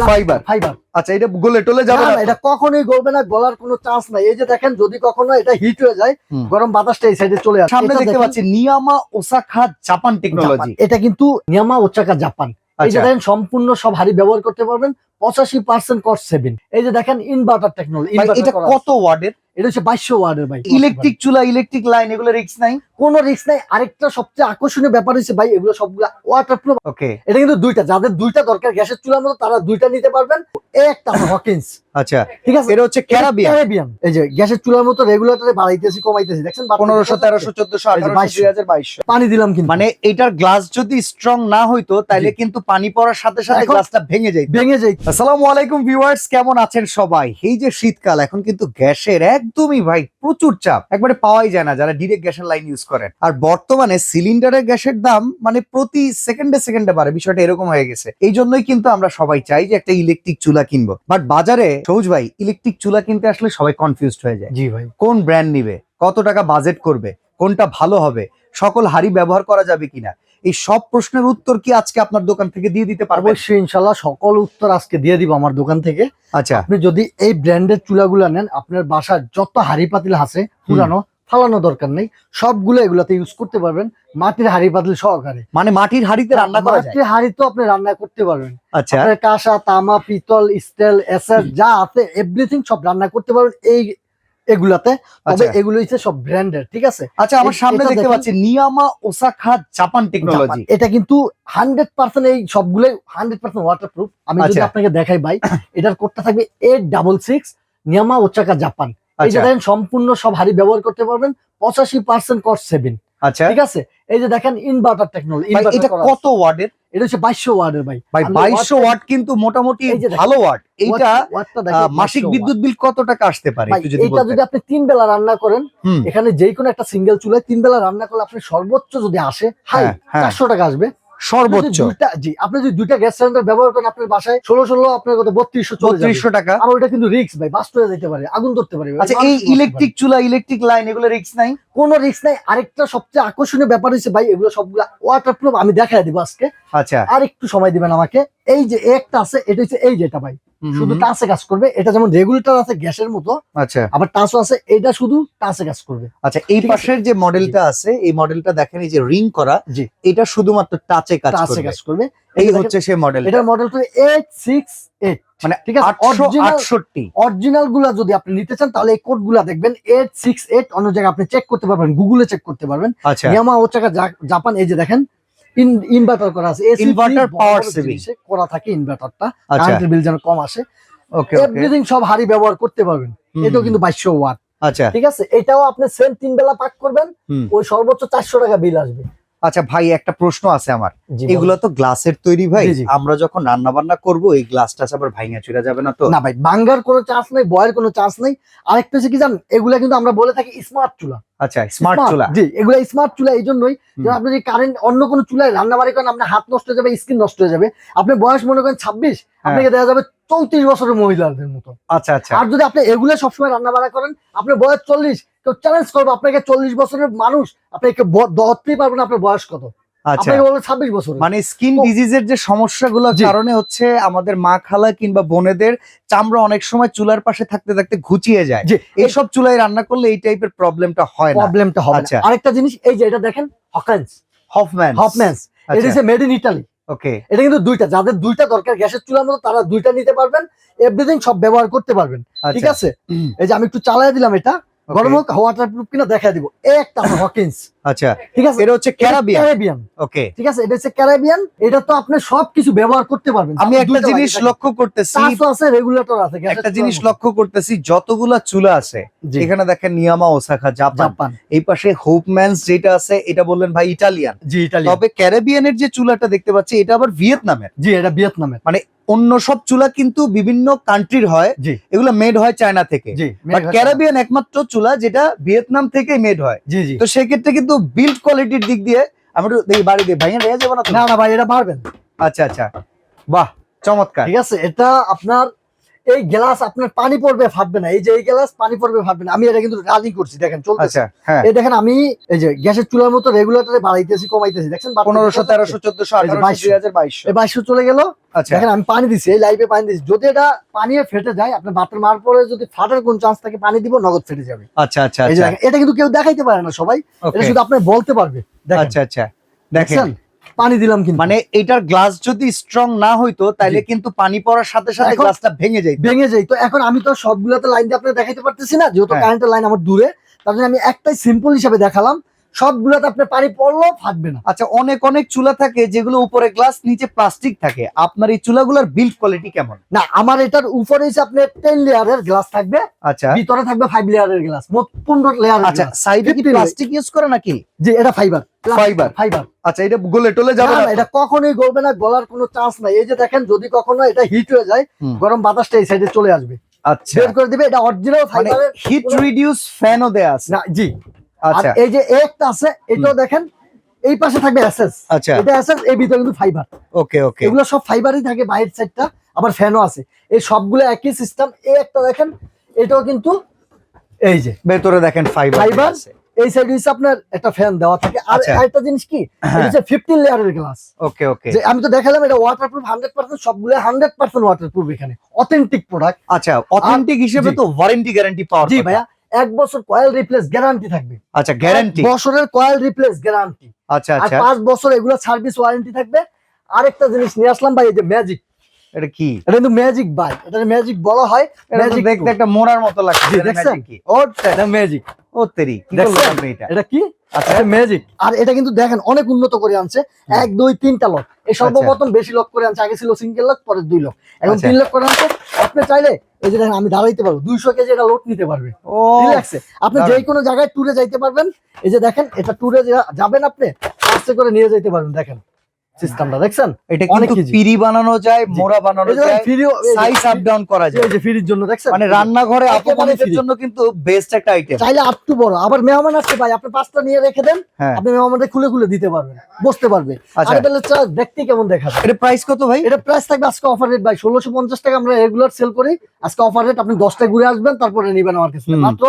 Fibre fibre. আচ্ছা, এটা গলে টলে যাবে না না? না, এটা কখনোই গলবে না, গলার কোনো চান্স নাই। এই যে দেখেন, যদি কখনো এটা হিট হয়ে যায়, গরম বাতাসটা এই সাইডে চলে আসে। সামনে এটা দেখতে দেখেন, পাচ্ছি নিয়ামা ওসাকা জাপান টেকনোলজি। এটা কিন্তু নিয়ামা ওসাকা জাপান। এই যে দেখেন, সম্পূর্ণ সব হাড়ি ব্যবহার করতে পারবেন, 85% কস্ট সেভিং। এই যে দেখেন, ইনভার্টার টেকনোলজি। এটা কত ওয়াটের? এটা হচ্ছে 2200 ওয়াটের ভাই। ইলেকট্রিক চুলা, ইলেকট্রিক লাইন, এগুলো রিস্ক নাই? কোনো রিস্ক নাই। আরেকটা সবচেয়ে আকর্ষণীয় ব্যাপার হচ্ছে ভাই, এগুলো সবগুলা ওয়াটারপ্রুফ। ওকে, এটা কিন্তু দুইটা, যাদের দুইটা দরকার গ্যাসের চুলার মতো, তারা দুইটা নিতে পারবেন। একটা হকিন্স, আচ্ছা, ঠিক আছে। এটা হচ্ছে ক্যারাবিয়ান। এই যে গ্যাসের চুলার মতো রেগুলেটরে বাড়াইতেছি কমাইতেছি, দেখছেন 1500, 1300, 1400, 1800, 2200। পানি দিলাম কিন্তু, মানে এটার গ্লাস যদি স্ট্রং না হইতো তাহলে কিন্তু পানি পড়ার সাথে সাথে এখন গ্লাসটা ভেঙে যায়। ভেঙে যায়। আসসালামু আলাইকুম ভিউয়ার্স, কেমন আছেন সবাই? এই যে শীতকাল, এখন কিন্তু গ্যাসের একদমই ভাই প্রচুর চাপ, একবারে পাওয়াই যায় না যারা ডিরেক্ট গ্যাসের লাইন ইউজ করেন। আর বর্তমানে সিলিন্ডারের গ্যাসের দাম মানে প্রতি সেকেন্ডে সেকেন্ডে বাড়ে, বিষয়টা এরকম হয়ে গেছে। এই জন্যই কিন্তু আমরা সবাই চাই যে একটা ইলেকট্রিক চুলা কিনবো, বাট বাজারে সবুজ ভাই ইলেকট্রিক চুলা কিনতে আসলে সবাই কনফিউজড হয়ে যায়। জি ভাই, কোন ব্র্যান্ড নিবে, কত টাকা বাজেট করবে, কোনটা ভালো হবে, সকল হাড়ি ব্যবহার করা যাবে কিনা, এই সব প্রশ্নের উত্তর কি আজকে আপনার দোকান থেকে দিয়ে দিতে পারবেন? অবশ্যই ইনশাল্লাহ সকল উত্তর আজকে দিয়ে দিব আমার দোকান থেকে। আচ্ছা, আপনি যদি এই ব্র্যান্ডের চুলাগুলা নেন, আপনার বাসার যত হাড়ি পাতিল আছে পুরানো, ফালানো দরকার নেই, সবগুলো এগুলাতে ইউজ করতে পারবেন, মাটির হাড়ি পাতিল সহকারে। মানে মাটির হাড়িতে রান্না করা যায়? মাটির হাড়ি তো আপনি রান্না করতে পারবেন। আচ্ছা, আপনার কাঁসা, তামা, পিতল, স্টিল, এসএস যা আছে এভরিথিং সব রান্না করতে পারবেন এই এগুলাতে। তবে এগুলো হচ্ছে সব ব্র্যান্ডের, ঠিক আছে। আচ্ছা, আমার সামনে দেখতে পাচ্ছি নিয়ামা ওসাকা জাপান টেকনোলজি। এটা কিন্তু 100% এই সবগুলোই 100% ওয়াটারপ্রুফ। আমি যদি আপনাকে দেখাই ভাই, এটার কোডটা থাকবে 866 নিয়ামা ওসাকা জাপান। এই যে দেখেন, সম্পূর্ণ সব হাড়ি ব্যবহার করতে পারবেন, 85% কস্ট সেভিং। আচ্ছা, ঠিক আছে। এই যে দেখেন, ইনভার্টার টেকনোলজি। এটা কত ওয়াটের? এটা হচ্ছে 2200 ওয়াটের ভাই। ভাই 2200 ওয়াট কিন্তু মোটামুটি ভালো ওয়াট। এইটা মাসিক বিদ্যুৎ বিল কত টাকা আসতে পারে একটু যদি বলতেন? এটা যদি আপনি 3 বেলা রান্না করেন, এখানে যে কোনো একটা সিঙ্গেল চুলায় 3 বেলা রান্না করলে আপনি সর্বোচ্চ যদি আসে হাই 400 টাকা আসবে সর্বোচ্চ। জি, আপনি যদি দুইটা গ্যাস সিলিন্ডার ব্যবহার করেন, আপনার বাসায় 16 আপনার কত 3200 টাকা। আর ওটা কিন্তু রিস্ক ভাই, বাস্ট হয়ে যেতে পারে, আগুন ধরতে পারে। আচ্ছা, এই ইলেকট্রিক চুলা, ইলেকট্রিক লাইন, এগুলো রিস্ক নাই? কোনো রিস্ক নাই। আরেকটা সবচেয়ে আকর্ষণীয় ব্যাপার হচ্ছে ভাই, এগুলো সবগুলা ওয়াটারপ্রুফ। আমি দেখাই দিব আজকে। আচ্ছা, আর একটু সময় দিবেন আমাকে। এই যে একটা আছে, এটা হচ্ছে এই যেটা ভাই শুধু টাচে কাজ করবে। এটা যেমন রেগুলেটর আছে গ্যাসের মতো, আচ্ছা, আবার টাচও আছে, এটা শুধু টাচে কাজ করবে। আচ্ছা, এই পাশের যে মডেলটা আছে, এই মডেলটা দেখেন, এই যে রিং করা, জি, এটা শুধুমাত্র টাচে কাজ করবে। এই হচ্ছে সেই মডেল। এটার মডেল তো 868, মানে ঠিক আছে। 868 অরিজিনাল গুলা যদি আপনি নিতে চান, তাহলে এই কোড গুলা দেখবেন 868। অন্য জায়গায় আপনি চেক করতে পারবেন, গুগলে চেক করতে পারবেন। আচ্ছা, নিয়ামা ওসাকা জাপান। এই যে দেখেন, ইনভার্টার করা আছে, ইনভার্টার পাওয়ার সেভিং করা থাকে ইনভার্টারটা, কারেন্টের বিল যেন কম আসে। ওকে, এভরিথিং সব হাড়ি ব্যবহার করতে পারবেন। এটাও কিন্তু 2200 ওয়াট। আচ্ছা, ঠিক আছে। এটাও আপনি সেম 3 বেলা পাক করবেন, ওই সর্বোচ্চ 400 টাকা বিল আসবে। আচ্ছা ভাই, একটা প্রশ্ন আছে আমার। এগুলো তো গ্লাসের তৈরি ভাই, আমরা যখন রান্না বান্না করবো এই গ্লাসটা আবার ভাঙা চুরা যাবে না তো? না ভাই, ভাঙার কোনো চান্স নাই, বয়ের কোনো চান্স নাই। আরেকটা হচ্ছে কি জানেন, এগুলা কিন্তু আমরা বলে থাকি স্মার্ট চুলা। আচ্ছা, স্মার্ট চুলা। জি, এগুলা স্মার্ট চুলা এই জন্যই যে আপনি যদি কারেন্ট অন্য কোনো চুলায় রান্না বাড়ি করেন, আপনার হাত নষ্ট হয়ে যাবে, স্কিন নষ্ট হয়ে যাবে। আপনি বয়স মনে করেন 26, আপনাকে দেখা যাবে 34 বছরের মহিলাদের মতো। আচ্ছা, আচ্ছা। আর যদি আপনি এগুলা সবসময় রান্না বাড়া করেন, আপনার বয়স 40, কেউ চ্যালেঞ্জ করবো আপনাকে, 40 বছরের মানুষ আপনাকে ধরতেই পারবেন আপনার বয়স কত। আচ্ছা, 26 বছর। মানে স্কিন ডিজিজের যে সমস্যাগুলোর কারণে হচ্ছে আমাদের মা খালা কিংবা বোনেদের চামড়া অনেক সময় চুলার পাশে থাকতে থাকতে ঘুচিয়ে যায়। এইসব চুলায় রান্না করলে এই টাইপের প্রবলেমটা হয় না। প্রবলেমটা হবে না। আরেকটা জিনিস, এই যে এটা দেখেন, হফম্যানস, এটা হচ্ছে মেড ইন ইতালি। ওকে, এটা কিন্তু দুইটা, যাদের দুইটা দরকার গ্যাসের চুলার মতো, তারা দুইটা নিতে পারবেন, এভরিথিং সব ব্যবহার করতে পারবেন। ঠিক আছে। এই যে আমি একটু চালাই দিলাম, এটা গরম হোক ওয়াটারপ্রুফ কিনা দেখা দিব। একটা হকিন্স। আচ্ছা, ঠিক আছে। এটা হচ্ছে ক্যারাবিয়ান। ওকে, ঠিক আছে। এটা হচ্ছে ক্যারাবিয়ান। এটা তো আপনি সবকিছু ব্যবহার করতে পারবেন। আমি একটা জিনিস লক্ষ্য করতেছি, আছে রেগুলেটর আছে, একটা জিনিস লক্ষ্য করতেছি, যতগুলা চুলা আছে এখানে দেখেন নিয়ামা ওসাকা জাপান, এই পাশে হোপম্যানস যেটা আছে এটা বললেন ভাই ইটালিয়ান। জি, ইটালিয়ান। তবে ক্যারিবিয়ানের যে চুলাটা দেখতে পাচ্ছি এটা আবার ভিয়েতনামের। জি, এটা ভিয়েতনামের। মানে অন্য সব চুলা কিন্তু বিভিন্ন কান্ট্রির হয়, এগুলো মেড হয় চায়না থেকে, বাট ক্যারিবিয়ান একমাত্র চুলা যেটা ভিয়েতনাম থেকে মেড হয়। জি জি। তো সেক্ষেত্রে কিন্তু বিল্ড কোয়ালিটির দিক দিয়ে আমরা দেখি বাড়ি দিয়ে ভাইয়া রেয়া যাবে না? না না ভাই, এটা পারবেন। আচ্ছা আচ্ছা, বাহ চমৎকার। ঠিক আছে। এটা আপনার এই গ্লাস আপনার পানি পড়বে ফাটবে না, এই যে এই গ্লাস পানি পড়বে ফাটবে না। আমি এটা কিন্তু রানিং করছি, দেখেন চলতেছে। আচ্ছা হ্যাঁ, এই দেখেন আমি এই যে গ্যাসের চুলার মতো রেগুলেটরে বাড়াইতেছি কমাইতেছি, দেখছেন 1500 1300 1400 1800 এই 2200 চলে গেল। আচ্ছা দেখেন আমি পানি দিছি, এই লাইভে পানি দিছি, যদি এটা পানি ফেটে যায় আপনার বাতের মার পরে যদি ফাটার কোন চান্স থাকে পানি দিব, নগদ ফেটে যাবে। আচ্ছা আচ্ছা এই যে আচ্ছা দেখেন, এটা কিন্তু কেউ দেখাইতে পারে না সবাই, এটা ওকে শুধু আপনি বলতে পারবে। দেখেন আচ্ছা আচ্ছা দেখেন দেখছেন? পানি দিলাম কিন্তু মানে এটার গ্লাস যদি স্ট্রং না হইতো তাইলে কিন্তু পানি পড়ার সাথে সাথে এখন- গ্লাসটা ভেঙে যাইতো। ভেঙে যায়। তো এখন আমি তো সবগুলোতে লাইন দিয়ে আপনাকে দেখাইতে পারতেছি না, যেহেতু হ্যাঁ। কারেন্টের লাইন আমার দূরে, তার জন্য আমি একটাই সিম্পল হিসাবে দেখালাম। সবগুলোতে আপনার পানি পড়লেও ফাটবে না। আচ্ছা অনেক অনেক চুলা থাকে যেগুলো উপরে গ্লাস নিচে প্লাস্টিক থাকে, আপনার এই চুলাগুলোর বিল্ড কোয়ালিটি কেমন? না, আমার এটার উপরে হচ্ছে আপনার 10 লেয়ারের গ্লাস থাকবে, আচ্ছা ভিতরে থাকবে 5 লেয়ারের গ্লাস, মোট 15 লেয়ারের আচ্ছা গ্লাস। সাইডে কি 15 প্লাস্টিক ইউজ করে নাকি? জি, এটা ফাইবার। Fiber? ফাইবার। আচ্ছা এটা গলে টলে যাবে না, না না, তো? এটা কখনোই গলবে না, গলার কোনো চান্স নাই। এই যে দেখেন, যদি কখনো এটা হিট হয়ে যায়, হুম। গরম বাতাসটা এই সাইডে চলে আসবে, আচ্ছা বের করে দিবে। এটা অরিজিনাল মানে ফাইবারের। হিট রিডিউস ফ্যানও দেয়া আছে। না, জি। আর আচ্ছা এই যে একটা আছে, এটাও দেখেন, এই পাশে থাকবে এসএস। আচ্ছা এটা এসএস, এই ভিতরে কিন্তু ফাইবার। ওকে ওকে এগুলো সব ফাইবারই থাকে, বাইরের সাইডটা আবার ফ্যানও আছে। এই সবগুলো একই সিস্টেম। এই একটা দেখেন, এটাও কিন্তু এই যে ভেতরে দেখেন ফাইবার ফাইবার। আছে। এই সাইডে হচ্ছে আপনার একটা ফ্যান দেওয়া থাকে। আর আচ্ছা। আরেকটা জিনিস কি, এটা হচ্ছে 15 লেয়ারের গ্লাস। ওকে ওকে যে আমি তো দেখালাম এটা ওয়াটারপ্রুফ 100%, সবগুলো 100% ওয়াটারপ্রুফ, এখানে অথেন্টিক প্রোডাক্ট। আচ্ছা অথেন্টিক হিসেবে জি। তো ওয়ারেন্টি গ্যারান্টি পাওয়ার জি কথা। ভাইয়া, 1 বছর কয়েল রিপ্লেস গ্যারান্টি থাকবে। আচ্ছা গ্যারান্টি 1 বছরের কয়েল রিপ্লেস গ্যারান্টি। আচ্ছা আর আচ্ছা 5 বছর এগুলো সার্ভিস ওয়ারেন্টি থাকবে। আরেকটা জিনিস নিয়ে আসলাম ভাই, এই যে ম্যাজিক। এটা কি? এটা কিন্তু ম্যাজিক ভাই, এটা ম্যাজিক বলা হয়। এটা তো ম্যাজিক দেখতে একটা মোড়ার মতো লাগছে। জি, এটা দেখছেন? magic কি? এটা ম্যাজিক। ও তেরি কি দেখছেন? করলেন আপনি এটা? এটা কি? আচ্ছা এটা ম্যাজিক। আর এটা কিন্তু দেখেন অনেক উন্নত করে আনছে। 1 2 3টা লক। এই সর্বপ্রথম বেশি লক করে আনছে, আগে ছিল সিঙ্গেল লক, পরে 2 লক, এখন আচ্ছা। 3 লক করে আনছে। আপনি চাইলে এই যে দেখেন, আমি দাঁড়াইতে পারবো, 200 কেজি এটা লোড নিতে পারবে ও রিল্যাক্সে। আপনি দারুণ। যে কোনো জায়গায় ট্যুরে যাইতে পারবেন। এই যে দেখেন, এটা ট্যুরে যাবেন আপনি, আস্তে করে নিয়ে যেতে পারবেন। দেখেন সিস্টেমটা দেখছেন? এটা অনেক কিন্তু কেজি। পিরি বানানো যায়, মোড়া বানানো এই যে যায়, ফ্রিও, সাইজ আপ ডাউন করা যায়। এই যে ফ্রির জন্য দেখছেন? মানে রান্নাঘরে একেবারে আপনাদের free। জন্য কিন্তু বেস্ট একটা আইটেম। চাইলে আটটু বড়। আবার মেহমান আসতে ভাই, আপনি 5টা নিয়ে রেখে দেন, হ্যাঁ আপনি মেহমানদের খুলে খুলে দিতে পারবেন, বসতে পারবে। আচ্ছা। আর বেলে চা দেখতে কেমন দেখাবে। এটা প্রাইস কত ভাই? এটা প্রাইস থাকবে আজকে অফার রেট ভাই 1650 টাকা। আমরা রেগুলার সেল করি, আজকে অফার রেট। আপনি 10টা ঘুরে আসবেন, তারপরে নিবেন আমার কাছে, হুম। মাত্র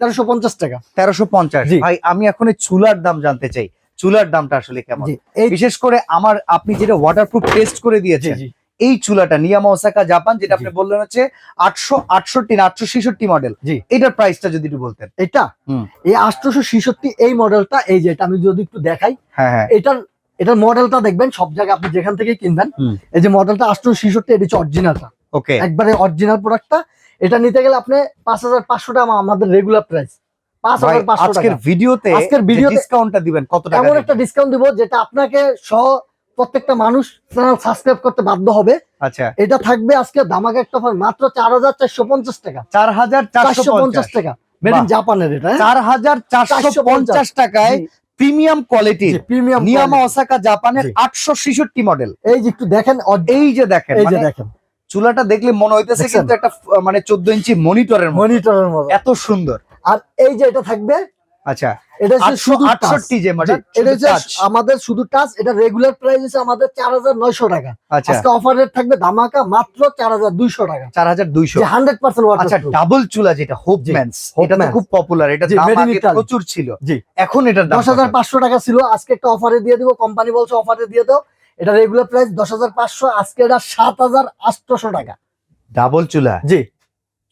1350 টাকা। 1350। জি। ভাই আমি এখন এই চুলার দাম জানতে চাই, চুলার দামটা আসলে কেমন? জি, এই বিশেষ করে আমার আপনি যেটা ওয়াটারপ্রুফ টেস্ট করে জি, দিয়েছেন, জি, এই চুলাটা নিয়ামা ওসাকা জাপান, যেটা আপনি জি। বললেন হচ্ছে 868 না 866 মডেল, জি। এটার প্রাইসটা যদি একটু বলতেন। এটা হুম। এই 866 এই মডেলটা, এই যে এটা আমি যদি একটু দেখাই, হ্যাঁ হ্যাঁ এটার মডেলটা দেখবেন সব জায়গায়, আপনি যেখান থেকে কিনবেন। হুম। এই যে মডেলটা 866, এটা হচ্ছে অরিজিনালটা, ওকে একবারে অরিজিনাল প্রোডাক্টটা। এটা নিতে গেলে আপনি 5500 টাকা আমাদের রেগুলার প্রাইস, ভাই 5500 আজকের টাকা। ভিডিওতে আজকের ভিডিওতে ডিসকাউন্টটা দিবেন কত টাকা? এমন দিবেন? একটা ডিসকাউন্ট দিব যেটা আপনাকে সহ প্রত্যেকটা মানুষ চ্যানেল সাবস্ক্রাইব করতে বাধ্য হবে। আচ্ছা এটা থাকবে আজকে ধামাকা একটা অফার, মাত্র 4450 টাকা। 4450 টাকা, মেড ইন বাহ। জাপানের এটা। 4450 টাকায় প্রিমিয়াম কোয়ালিটি প্রিমিয়াম নিয়ামা ওসাকা জাপানের জি। 866 মডেল। এই যে একটু দেখেন, এই যে দেখেন, এই যে মানে দেখেন চুলাটা দেখলে মনে হইতেছে দেখছেন? কিন্তু একটা মানে 14 ইঞ্চি মনিটরের মতো, মনিটরের মতো। এত সুন্দর। আর এই যে এটা থাকবে, আচ্ছা এটা হচ্ছে শুধু touch। 868 যে মডেল, এটা হচ্ছে আমাদের শুধু টাচ। এটা রেগুলার প্রাইস হচ্ছে আমাদের 4900 টাকা। আচ্ছা আজকে অফার রেট থাকবে ধামাকা, মাত্র 4200 টাকা। 4200। যে 100% আচ্ছা ওয়াটারপ্রুফ। ডাবল চুলা যেটা হোপম্যানস, এটা তো হোপম্যানস। খুব পপুলার, এটা জি, দাম made in আগে Italy। প্রচুর ছিল, জি, এখন এটার দাম 10500 টাকা ছিল, আজকে একটা অফারে দিয়ে দিব। কোম্পানি বলছে অফারে দিয়ে দাও। এটা রেগুলার প্রাইস 10500, আজকে এটা 7800 টাকা। ডাবল চুলা। জি,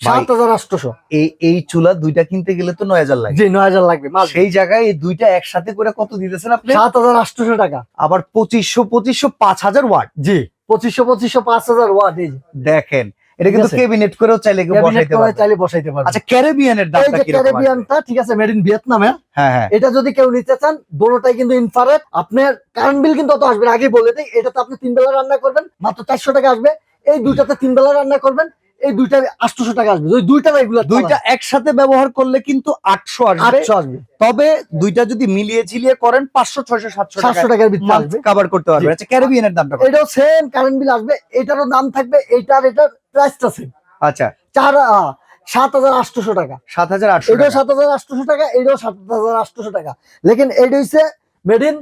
ভাই, 7800। এই চুলা দুইটা কিনতে গেলে তো 9000 লাগে। জি, 9000 লাগবে মাস। সেই জায়গায় এই দুইটা একসাথে করে কত দিতেছেন আপনি? 7800 টাকা। আবার 2500 5000 ওয়াট। জি, 2500 5000 ওয়াট। এই যে দেখেন এটা কিন্তু ঠিক আছে। ক্যাবিনেট করেও চাইলে কেউ ক্যাবিনেট বসাইতে করে পারবে। চাইলে বসাইতে পারবে। আচ্ছা ক্যারিবিয়ানের এই দামটা যে কি রকম? ক্যারিবিয়ানটা, ঠিক আছে, মেড ইন ভিয়েতনামে। হ্যাঁ হ্যাঁ এটা যদি কেউ নিতে চান, দোনোটাই কিন্তু ইনফ্রারেড। আপনার কারেন্ট বিল কিন্তু অত আসবে না, আগে বলে দিই। এটাতে আপনি 3 বেলা রান্না করবেন, মাত্র 400 টাকা আসবে। এই দুইটাতে 3 বেলা রান্না করবেন, এই দুইটা 800 টাকা আসবে। ওই দুইটা রেগুলার, দুইটা একসাথে ব্যবহার করলে কিন্তু 800 আসবে। 800 আসবে। তবে দুইটা যদি মিলিয়ে ঝিলিয়ে করেন 500 600 700 700 টাকার ভিতরে আসবে। কভার করতে পারবে। জি। আচ্ছা ক্যারিবিয়ানের দামটা কত? এটাও সেম কারেন্ট বিল আসবে, এটারও দাম থাকবে, এটার প্রাইসটা সেম। আচ্ছা 7800 টাকা। 7800 এটাও টাকা। 7800 টাকা, এটাও 7800 টাকা। লেকিন এটা হচ্ছে মেড ইন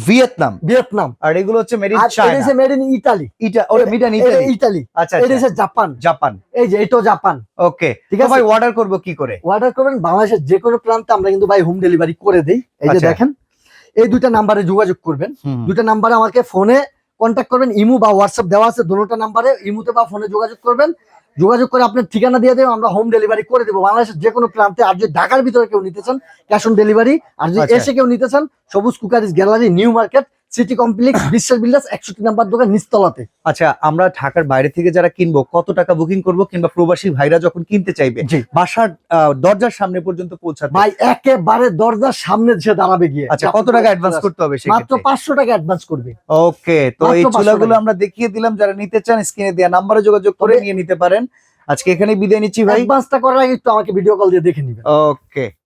ভিয়েতনাম। ভিয়েতনাম। আর এগুলো হচ্ছে মেড ইন আর এটা চায়না। হচ্ছে মেড ইন ইতালি। ওটা মেড ইন এটা ইতালি। ইতালি। আচ্ছা এটা আচ্ছা, হচ্ছে জাপান। জাপান। এই যে এটাও জাপান। ওকে, ঠিক তো আছে? ভাই অর্ডার করব কি করে? অর্ডার করবেন বাংলাদেশের যে কোনো প্রান্তে আমরা কিন্তু ভাই হোম ডেলিভারি করে দেই। এই যে আচ্ছা। দেখেন, এই দুইটা নাম্বারে যোগাযোগ করবেন। হুম। দুইটা নাম্বারে আমাকে ফোনে কন্ট্যাক্ট করবেন, ইমো বা হোয়াটসঅ্যাপ দেওয়া আছে দুটো নাম্বারে, ইমোতে বা ফোনে যোগাযোগ করবেন। যোগাযোগ করে আপনার ঠিকানা দিয়ে দেবেন, আমরা হোম ডেলিভারি করে দেবো বাংলাদেশের যে কোনো প্রান্তে। আর যদি ঢাকার ভিতরে কেউ নিতে চান ক্যাশ অন ডেলিভারি, আর যদি আচ্ছা। এসে কেউ নিতে চান সবুজ cookeries gallery, new market, city complex, বিশ্বাস বিল্ডার্স 61 নাম্বার দোকান, নিচতলাতে। আচ্ছা, আমরা ঢাকার বাইরে থেকে যারা কিনবো কত টাকা বুকিং করব, কিংবা প্রবাসী ভাইরা যখন কিনতে চাইবে জি বাসার দরজার সামনে পর্যন্ত পৌঁছাতে ভাই একেবারে দরজার সামনে সে দাঁড়াবে গিয়ে। আচ্ছা, কত টাকা অ্যাডভান্স করতে হবে মাত্র সেক্ষেত্রে? 500 টাকা অ্যাডভান্স করবে। ওকে, তো মাত্র এই 500 চুলাগুলো টাকা। আমরা দেখিয়ে দিলাম, যারা নিতে চান স্ক্রিনে দেওয়া নাম্বারে যোগাযোগ করে তবে- নিয়ে নিতে পারেন। আজকে এখানেই বিদায় নিচ্ছি ভাই। অ্যাডভান্সটা করার আগে একটু আমাকে ভিডিও কল দিয়ে দেখে নিবেন। ওকে।